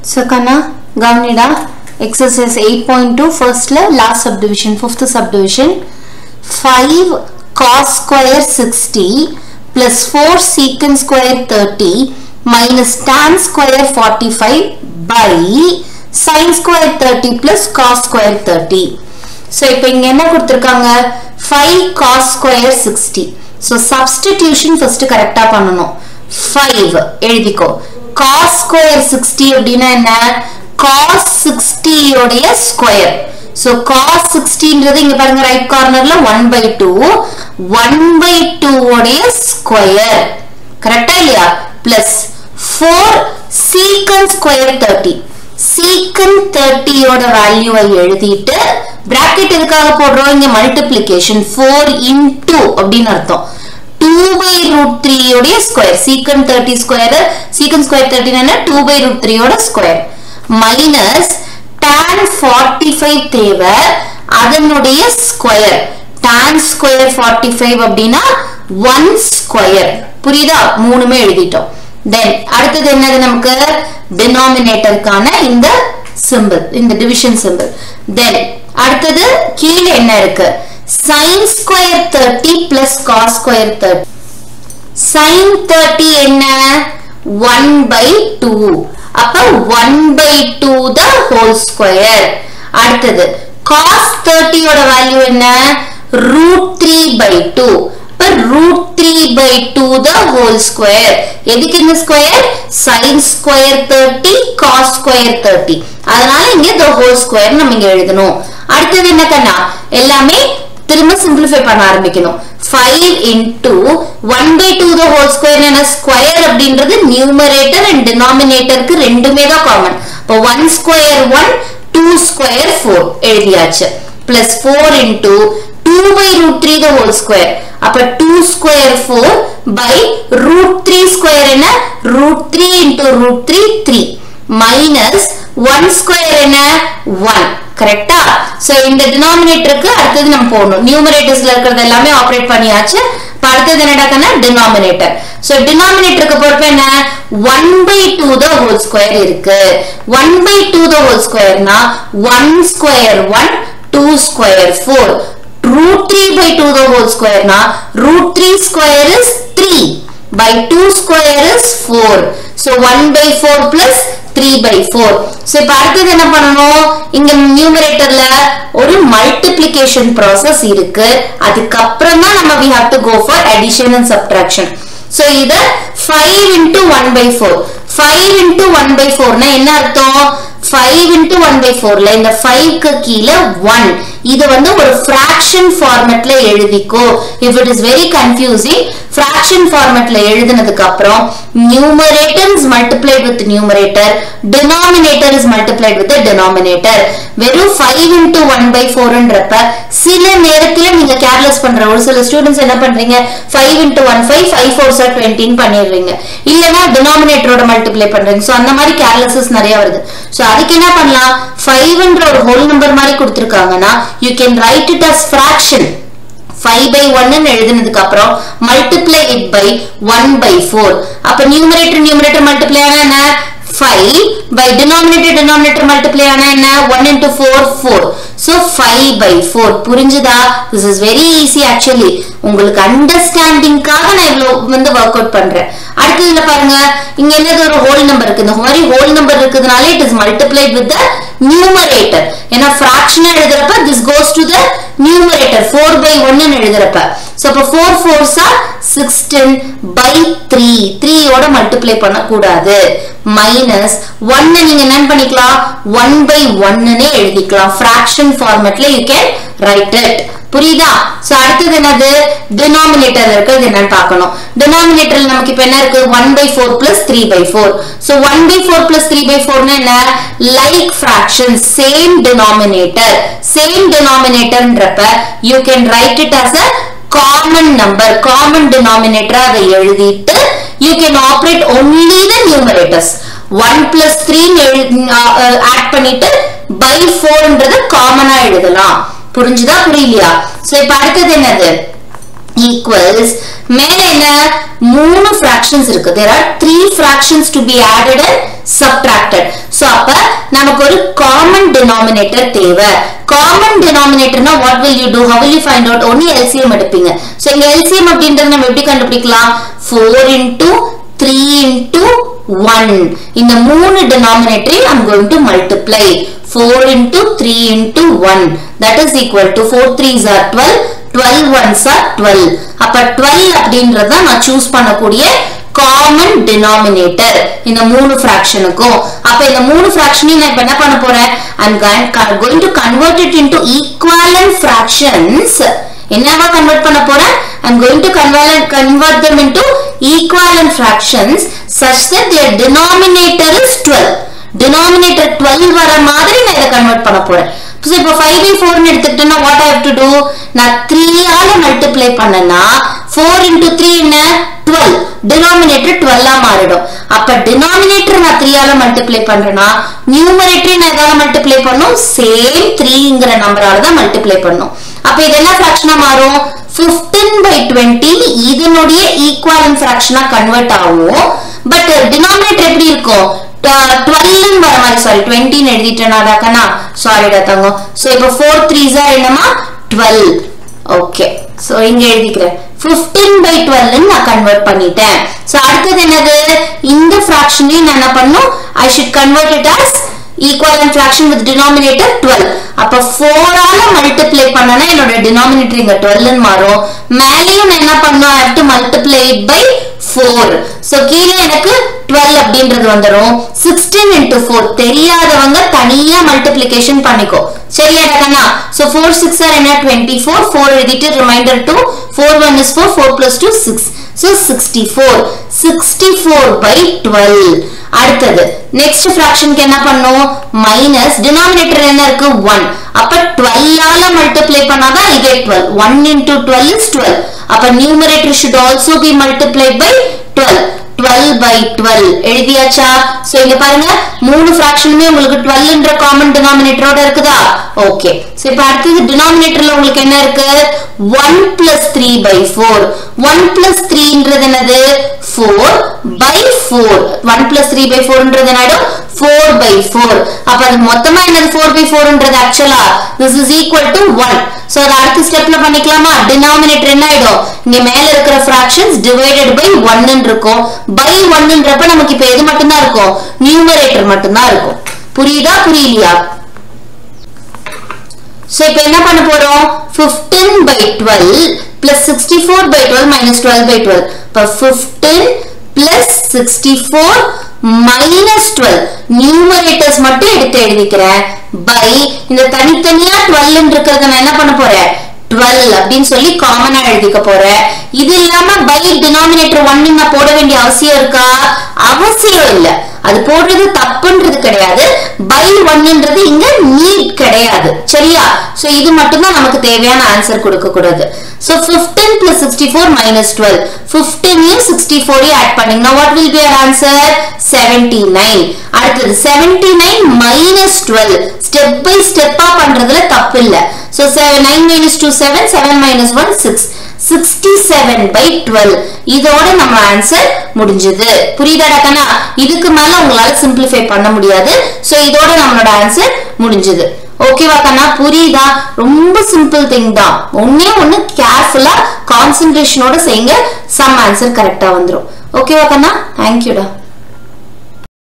So Kana, Gaunida, exercise 8.2, first last subdivision, fifth subdivision. 5 cos square 60 plus 4 secant square 30 minus tan square 45 by sin square 30 plus cos square 30. So இப்போ இங்க என்ன கொடுத்திருக்காங்க 5 cos square 60. So substitution first correct பண்ணனும். 5 எழுதிக்கோ. Cos square 60 அப்படினா என்ன? Cos 60 உடைய square. So cos 60 ன்றது இங்க பாருங்க right cornerல 1/2 1/2 உடைய square. கரெக்ட்டா இல்லையா? Plus 4 secant square 30. Secant 30 ஓட வேல்யூவை எழுதிட்டு bracket எதுக்காக போடுறோம்? இங்க multiplication 4 into அப்படினு அர்த்தம். 2/√3 உடைய square. Secant 30 square, secant square 30 என்ன? 2/√3 ஓட square. Minus tan 45 தேவை, அதனுடைய square. Tan square 45 அப்படினா 1 square. புரியுதா? மூணுமே எழுதிட்டோம். Then அடுத்தது என்னது நமக்கு? Denominatorக்கான இந்த symbol, இந்த division symbol. Then அடுத்தது கீழ என்ன இருக்கு? Sin square 30 plus cos square 30. Sin 30 என்ன? 1/2. அப்ப 1/2 the whole square. அடுத்தது cos 30 ஓட வேல்யூ என்ன? √3/2. அப்ப √3/2 the whole square. எதுக்கு இந்த square? sin square 30 cos square 30. அதனால இங்க the whole square நம்ம இங்க எழுதணும். அடுத்தது என்ன கண்ணா? எல்லாமே திரும்ப simplify பண்ண ஆரம்பிக்கணும். 5 into 1/2 the whole square என்ன? square அப்படின்றது numerator and denominatorக்கு ரெண்டுமே தான் common. அப்ப 1 square 1, 2 square 4 எழுதியாச்சு. plus 4 into 2/√3 the whole square. அப்ப 2 square 4 by √3 square என்ன? √3 into √3 3 minus 1 square என்ன? 1. கரெக்ட்டா? சோ இந்த டினாமினேட்டருக்கு அடுத்து நம்ம போறோம். நியூமரேட்டர்ஸ்ல இருக்கிறது எல்லாமே ஆபரேட் பண்ணியாச்சு. இப்ப அடுத்து என்னடாக்கனா டினாமினேட்டர். சோ டினாமினேட்டருக்கு பொறுப்பு என்ன? 1/2 the whole square இருக்கு. 1/2 the whole squareனா 1 square 1, 2 square 4. √3/2 the whole squareனா √3 square is 3 by 2 square is 4. So 1/4 plus 3/4. So இப்ப அடுத்து என்ன பண்ணனும்? இங்க நியூமரேட்டர்ல ஒரு மல்டிப்ளிகேஷன் process இருக்கு. அதுக்கு அப்புறம் தான் நம்ம we have to go for addition and subtraction. So இத 5 into 1/4. 5 into 1/4 னா என்ன அர்த்தம்? 5 into 1/4 ல இந்த 5 க்கு கீழ 1. இது வந்து ஒரு fraction formatல எழுதிக்கோ. If it is very confusing, fraction formatல எழுதினதுக்கு அப்புறம் numerator is multiplied with numerator, denominator is multiplied with the denominator. வெறும் 5 into 1/4 ன்றப்ப சில நேரத்துல நீங்க கேர்லெஸ் பண்ற ஒரு சில ஸ்டூடண்ட்ஸ் என்ன பண்றீங்க? 5 into 1 5, 5 4s are 20 பண்ணிடுறீங்க. இல்லனா denominatorோட மல்டிப்ளை பண்றீங்க. சோ அந்த மாதிரி கேர்லெஸஸ் நிறைய வருது. சோ அதுக்கு என்ன பண்ணலாம்? 5 என்ற ஒரு ஹோல் நம்பர் மாதிரி கொடுத்திருக்காங்கன்னா you can write it as fraction. 5/1 ன்னு எழுதினதுக்கு அப்புறம் multiply it by 1/4. அப்ப numerator multiply ஆனா என்ன? 5 by denominator multiply ஆனா என்ன? 1 into 4 4. So 5/4. புரிஞ்சுதா? This is very easy actually. உங்களுக்கு அண்டர்ஸ்டாண்டிங்காக நான் இவ்ளோ வந்து வொர்க் அவுட் பண்றேன். அடுத்து இதுல பாருங்க, இங்க என்னது ஒரு ஹோல் நம்பர் இருக்கு. இந்த மாதிரி ஹோல் நம்பர் இருக்குதுனால it is multiplied with the numerator. ஏனா fraction எழுதுறப்ப this goes to the numerator. 4/1 ன்னு எழுதுறப்ப. So அப்ப 4 4s are 16/3. 3 ஓட மல்டிப்ளை பண்ண கூடாது. minus 1 நீங்க என்ன பண்ணிக்கலாம்? 1/1 ன்னு எழுதிக்கலாம். fraction formatல you can write it. புரியுதா? சோ அடுத்து என்னது? டினாமினேட்டர்ல இருக்குது என்னன்னு பார்க்கணும். டினாமினேட்டர்ல நமக்கு இப்ப என்ன இருக்கு? 1/4 plus 3/4. So 1/4 plus 3/4 னா என்ன? like fraction, same denominator. Same denominator ன்றப்ப you can write it as a common number. Common denominator அதை எழுதிட்டு you can operate only the numerators. 1 plus 3 add பண்ணிட்டு by 4 ன்றத காமனா எழுதலாம். புரிஞ்சுதா? புரியலையா? சோ இப்ப அடுத்து என்னது? equals மேல என்ன மூணு fractions இருக்கு. There are 3 fractions to be added and subtracted. So அப்ப நமக்கு ஒரு காமன் டினாமினேட்டர் தேவை. காமன் டினாமினேட்டர்னா what will you do? How will you find out? only LCM எடுப்பீங்க. சோ இங்க LCM அப்படின்றது நம்ம எப்படி கண்டுபிடிக்கலாம்? 4 into 3 into 1. இந்த மூணு denominator I'm going to multiply. 4 into 3 into 1. That is equal to 4 3s are 12. 12 1s are 12. அப்ப 12 அப்படின்றத நான் choose பண்ணக்கூடிய common denominator இந்த மூணு fractionக்கும். அப்ப இந்த மூணு fractionையும் நான் இப்ப என்ன பண்ண போறேன்? I'm going to convert it into equivalent fractions. என்னவா convert பண்ண போறேன்? I'm going to convert them into equivalent fractions such that their denominator is 12. Denominator 12 வர மாதிரி நான் இத கன்வர்ட் பண்ண போறேன். சோ இப்போ 5/4 ன்னு எடுத்துக்கிட்டேன்னா what I have to do? நான் 3 ஆல மல்டிப்ளை பண்ணனா 4 into 3 என்ன? 12. denominator 12 ஆ மாறிடும். அப்ப denominator நான் 3 ஆல மல்டிப்ளை பண்றேனா numerator நான் எதால மல்டிப்ளை பண்ணனும்? சேம் 3ங்கற நம்பரால தான் மல்டிப்ளை பண்ணனும். அப்ப இது என்ன fraction ஆ மாறும்? 15/20 இதனுடைய equivalent fraction ஆ கன்வர்ட் ஆகும். பட் denominator எப்படி இருக்கும்? 12 வர மாதிரி சாரி 20 ன்னு எழுதிட்டேனாடா கண்ணா சாரிடா தங்கம். சோ இப்போ 4 3s are என்னமா 12. ஓகே சோ இங்க எழுதிக்கிறேன் 15/12 ன்னு நான் கன்வர்ட் பண்ணிட்டேன். சோ அடுத்து என்னது? இந்த fraction-ஐ நான் என்ன பண்ணனும்? I should convert it as equivalent fraction with denominator 12. அப்ப 4 ஆல மல்டிப்ளை பண்ணனா என்னோட denominator இங்க 12 ன்னு மாறும். மேலேயும் நான் என்ன பண்ணனும்? I have to multiply it by 4. So கீழ எனக்கு 12 அப்படின்றது வந்துரும். 16 into 4 தெரியாதவங்க தனியா மல்டிப்ளிகேஷன் பண்ணிக்கோ. சரியாடா கண்ணா? சோ 4 6 are என்ன? 24. 4 எழுதிட்டு ரிமைண்டர் 2. 4 1 is 4. 4 plus 2 6. So 64. 64/12. அடுத்தது next fraction க்கு என்ன பண்ணனும்? minus denominator என்ன இருக்கு? 1. அப்ப 12 ஆல மல்டிப்ளை பண்ணாதான் I get 12. 1 into 12 is 12. அப்ப numerator should also be multiplied by 12. 12/12 எழுதியாச்சா? So இங்க பாருங்க மூணு fractionமே உங்களுக்கு 12 என்ற காமன் டினாமினேட்டரோட இருக்குதா? ஓகே சோ இப்போ அடுத்து டினாமினேட்டர்ல உங்களுக்கு என்ன இருக்கு? 1 plus 3/4. 1 plus 3 ன்றது என்னது? 4/4. 1 plus 3/4 ன்றது என்னது? 4/4. அப்ப அது மொத்தமா என்னது? 4/4 ன்றது ஆக்சுவலா this is equal to 1. So அத அடுத்த ஸ்டெப்ல பண்ணிக்கலாமா? டினாமினேட்டர் என்ன ஆயிடும்? இங்க மேல இருக்கிற fractions divided by 1 ன்னு இருக்கும். by 1 ன்றப்ப நமக்கு இப்ப எது மட்டும் தான் இருக்கும்? numerator மட்டும் தான் இருக்கும். புரியுதா புரியலையா? சோ இப்போ என்ன பண்ண போறோம்? 15/12 plus 64/12 minus 12/12. அப்ப 15 plus 64 minus 12 numerators மட்டும் எடுத்து எழுதிக்கிறேன். by இந்த தனித்தனியா 12 ன்னு இருக்குறத நான் என்ன பண்ண போறேன்? 12 அப்படினு சொல்லி காமனா எழுதிக்க போறேன். இது இல்லாம by denominator 1 ன்னு போட வேண்டிய அவசியம் இருக்கா? அவசியம் இல்ல. அது போடுறது தப்புன்றது கிடையாது. by 1 ன்றது இங்க நீட் கிடையாது. சரியா? சோ இது மட்டும் தான் நமக்கு தேவையான ஆன்சர் கொடுக்க கூடாது. So 15 plus 64 minus 12. 15 64 ஆட் பண்ணீங்கன்னா what will be our answer? 79. அடுத்து 79 minus 12. ஸ்டெப் பை ஸ்டெப்பா பண்றதுல தப்பு இல்ல. So 9 minus 2 7. 7 minus 1 6. 67/12. இதோட நம்ம ஆன்சர் முடிஞ்சது. புரியுதாடா கண்ணா? இதுக்கு மேல உங்களால சிம்பிளிஃபை பண்ண முடியாது. சோ இதோட நம்மளோட ஆன்சர் முடிஞ்சது. ஓகேவா கண்ணா? புரியுதா? ரொம்ப சிம்பிள் திங் தான். ஒண்ணே ஒண்ணு கேர்ஃபுல்லா கான்சென்ட்ரேஷனோட செய்யுங்க. சம் ஆன்சர் கரெக்டா வந்துரும். ஓகேவா கண்ணா? Thank you டா.